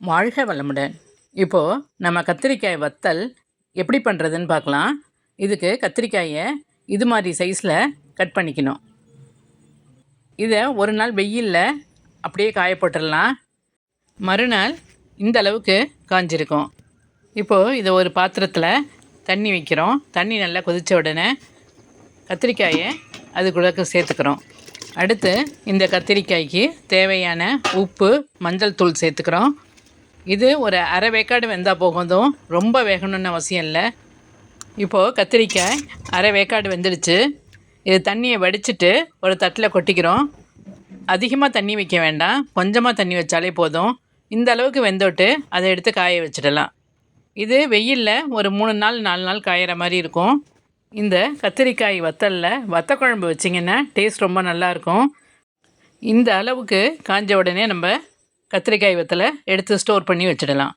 வாழ்க வளமுடன். இப்போது நம்ம கத்திரிக்காய் வத்தல் எப்படி பண்ணுறதுன்னு பார்க்கலாம். இதுக்கு கத்திரிக்காயை இது மாதிரி சைஸில் கட் பண்ணிக்கணும். இதை ஒரு நாள் வெயிலில் அப்படியே காய போட்டுடலாம். மறுநாள் இந்த அளவுக்கு காஞ்சிருக்கும். இப்போது இதை ஒரு பாத்திரத்தில் தண்ணி வைக்கிறோம். தண்ணி நல்லா கொதித்த உடனே கத்திரிக்காயை அதுக்குள்ளே சேர்த்துக்கிறோம். அடுத்து இந்த கத்திரிக்காய்க்கு தேவையான உப்பு, மஞ்சள் தூள் சேர்த்துக்கிறோம். இது ஒரு அரை வேக்காடு வெந்தால் போகுதும், ரொம்ப வேகணும்னு அவசியம் இல்லை. இப்போது கத்திரிக்காய் அரை வேக்காடு வெந்துடுச்சு. இது தண்ணியை வடிச்சிட்டு ஒரு தட்டில் கொட்டிக்கிறோம். அதிகமாக தண்ணி வைக்க வேண்டாம், கொஞ்சமாக தண்ணி வச்சாலே போதும். இந்த அளவுக்கு வெந்தோட்டு அதை எடுத்து காய வச்சிடலாம். இது வெயிலில் ஒரு 3 நாள் 4 நாள் காயிற மாதிரி இருக்கும். இந்த கத்திரிக்காய் வத்தலில் வத்த குழம்பு வச்சிங்கன்னா டேஸ்ட் ரொம்ப நல்லாயிருக்கும். இந்த அளவுக்கு காஞ்ச உடனே நம்ம கத்திரிக்காய் வத்தலை எடுத்து ஸ்டோர் பண்ணி வச்சிடலாம்.